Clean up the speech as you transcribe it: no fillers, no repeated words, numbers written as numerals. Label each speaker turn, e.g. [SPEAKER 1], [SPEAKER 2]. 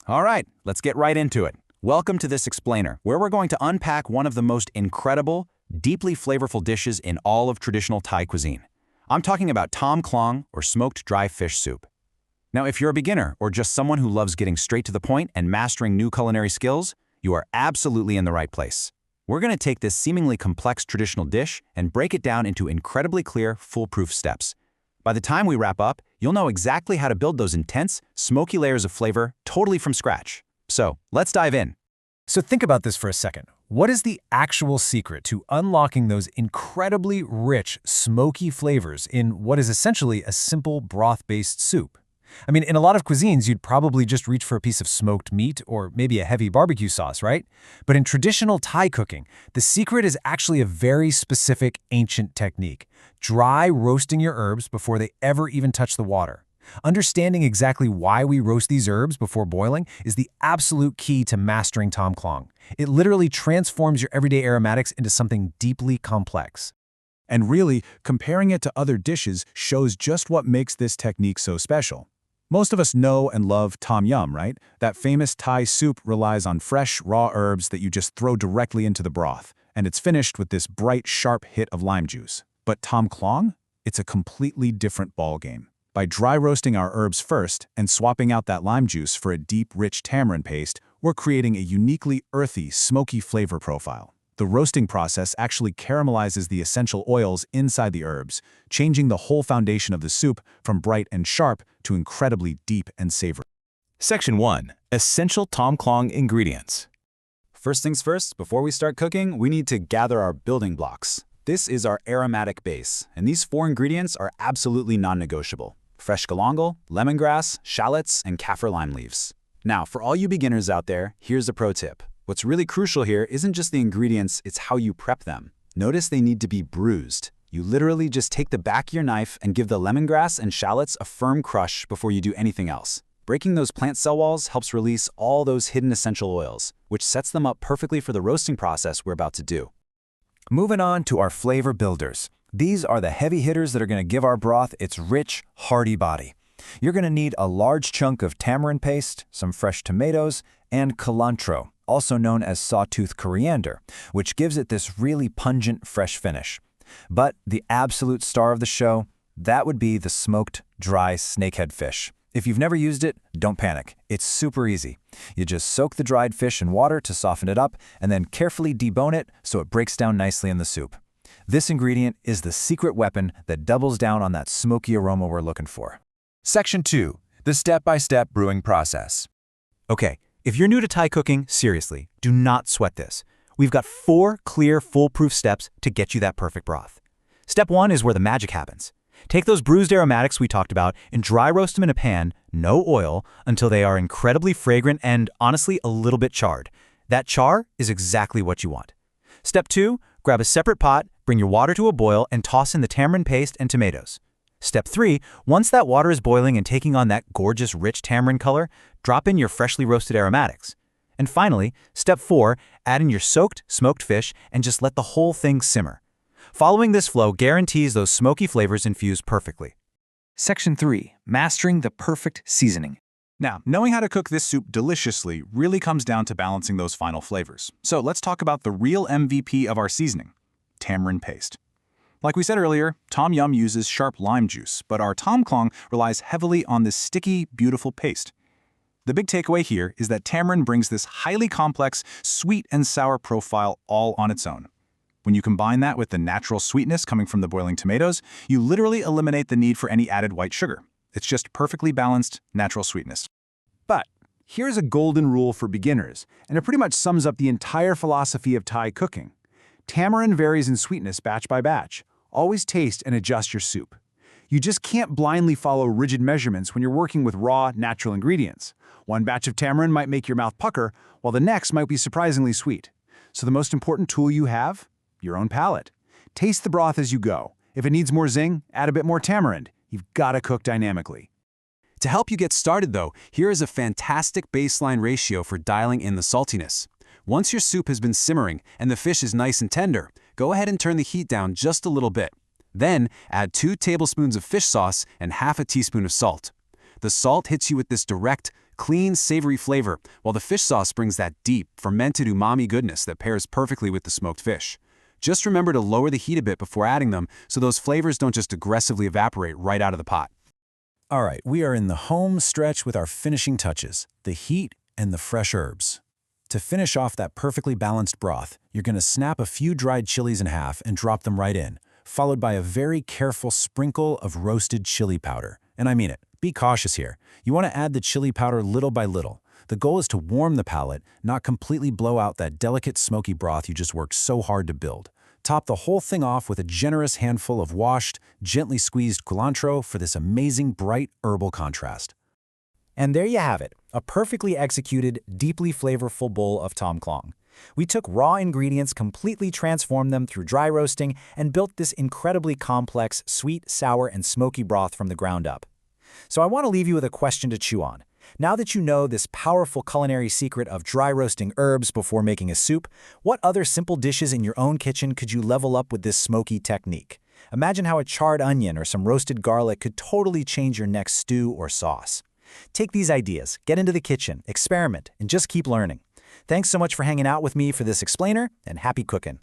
[SPEAKER 1] All right, let's get right into it. Welcome to this explainer, where we're going to unpack one of the most incredible, deeply flavorful dishes in all of traditional Thai cuisine. I'm talking about Tom Klong, or smoked dry fish soup. Now, if you're a beginner or just someone who loves getting straight to the point and mastering new culinary skills, you are absolutely in the right place. We're going to take this seemingly complex traditional dish and break it down into incredibly clear, foolproof steps. By the time we wrap up, you'll know exactly how to build those intense, smoky layers of flavor totally from scratch. So, let's dive in.
[SPEAKER 2] So think about this for a second. What is the actual secret to unlocking those incredibly rich, smoky flavors in what is essentially a simple broth-based soup? I mean, in a lot of cuisines, you'd probably just reach for a piece of smoked meat or maybe a heavy barbecue sauce, right? But in traditional Thai cooking, the secret is actually a very specific ancient technique: dry roasting your herbs before they ever even touch the water. Understanding exactly why we roast these herbs before boiling is the absolute key to mastering Tom Klong. It literally transforms your everyday aromatics into something deeply complex.
[SPEAKER 3] And really, comparing it to other dishes shows just what makes this technique so special. Most of us know and love tom yum, right? That famous Thai soup relies on fresh, raw herbs that you just throw directly into the broth, and it's finished with this bright, sharp hit of lime juice. But Tom Klong? It's a completely different ballgame. By dry roasting our herbs first and swapping out that lime juice for a deep, rich tamarind paste, we're creating a uniquely earthy, smoky flavor profile. The roasting process actually caramelizes the essential oils inside the herbs, changing the whole foundation of the soup from bright and sharp to incredibly deep and savory.
[SPEAKER 1] Section 1. Essential Tom Klong ingredients.
[SPEAKER 4] First things first, before we start cooking, we need to gather our building blocks. This is our aromatic base, and these 4 ingredients are absolutely non-negotiable: fresh galangal, lemongrass, shallots, and Kaffir lime leaves. Now, for all you beginners out there, here's a pro tip. What's really crucial here isn't just the ingredients, it's how you prep them. Notice they need to be bruised. You literally just take the back of your knife and give the lemongrass and shallots a firm crush before you do anything else. Breaking those plant cell walls helps release all those hidden essential oils, which sets them up perfectly for the roasting process we're about to do.
[SPEAKER 1] Moving on to our flavor builders. These are the heavy hitters that are going to give our broth its rich, hearty body. You're going to need a large chunk of tamarind paste, some fresh tomatoes, and culantro, also known as sawtooth coriander, which gives it this really pungent, fresh finish. But the absolute star of the show, that would be the smoked, dry snakehead fish. If you've never used it, don't panic. It's super easy. You just soak the dried fish in water to soften it up, and then carefully debone it so it breaks down nicely in the soup. This ingredient is the secret weapon that doubles down on that smoky aroma we're looking for.
[SPEAKER 2] Section 2. The step-by-step brewing process.
[SPEAKER 1] Okay, if you're new to Thai cooking, seriously, do not sweat this. We've got 4 clear, foolproof steps to get you that perfect broth. Step 1 is where the magic happens. Take those bruised aromatics we talked about and dry roast them in a pan, no oil, until they are incredibly fragrant and, honestly, a little bit charred. That char is exactly what you want. Step 2, grab a separate pot, bring your water to a boil, and toss in the tamarind paste and tomatoes. Step 3, once that water is boiling and taking on that gorgeous, rich tamarind color, drop in your freshly roasted aromatics. And finally, Step 4, add in your soaked, smoked fish and just let the whole thing simmer. Following this flow guarantees those smoky flavors infuse perfectly.
[SPEAKER 2] Section 3. Mastering the perfect seasoning.
[SPEAKER 3] Now, knowing how to cook this soup deliciously really comes down to balancing those final flavors. So let's talk about the real MVP of our seasoning: tamarind paste. Like we said earlier, tom yum uses sharp lime juice, but our Tom Klong relies heavily on this sticky, beautiful paste. The big takeaway here is that tamarind brings this highly complex, sweet and sour profile all on its own. When you combine that with the natural sweetness coming from the boiling tomatoes, you literally eliminate the need for any added white sugar. It's just perfectly balanced, natural sweetness.
[SPEAKER 5] But here's a golden rule for beginners, and it pretty much sums up the entire philosophy of Thai cooking. Tamarind varies in sweetness batch by batch. Always taste and adjust your soup. You just can't blindly follow rigid measurements when you're working with raw, natural ingredients. One batch of tamarind might make your mouth pucker, while the next might be surprisingly sweet. So the most important tool you have? Your own palate. Taste the broth as you go. If it needs more zing, add a bit more tamarind. You've got to cook dynamically.
[SPEAKER 4] To help you get started though, here is a fantastic baseline ratio for dialing in the saltiness. Once your soup has been simmering and the fish is nice and tender, go ahead and turn the heat down just a little bit. Then add 2 tablespoons of fish sauce and half a teaspoon of salt. The salt hits you with this direct,
[SPEAKER 5] Clean, savory flavor, while the fish sauce brings that deep, fermented umami goodness that pairs perfectly with the smoked fish. Just remember to lower the heat a bit before adding them so those flavors don't just aggressively evaporate right out of the pot.
[SPEAKER 2] All right, we are in the home stretch with our finishing touches, the heat and the fresh herbs. To finish off that perfectly balanced broth, you're going to snap a few dried chilies in half and drop them right in, followed by a very careful sprinkle of roasted chili powder. And I mean it. Be cautious here. You want to add the chili powder little by little. The goal is to warm the palate, not completely blow out that delicate smoky broth you just worked so hard to build. Top the whole thing off with a generous handful of washed, gently squeezed culantro for this amazing bright herbal contrast.
[SPEAKER 1] And there you have it, a perfectly executed, deeply flavorful bowl of Tom Klong. We took raw ingredients, completely transformed them through dry roasting, and built this incredibly complex, sweet, sour, and smoky broth from the ground up. So I want to leave you with a question to chew on. Now that you know this powerful culinary secret of dry roasting herbs before making a soup, what other simple dishes in your own kitchen could you level up with this smoky technique? Imagine how a charred onion or some roasted garlic could totally change your next stew or sauce. Take these ideas, get into the kitchen, experiment, and just keep learning. Thanks so much for hanging out with me for this explainer, and happy cooking.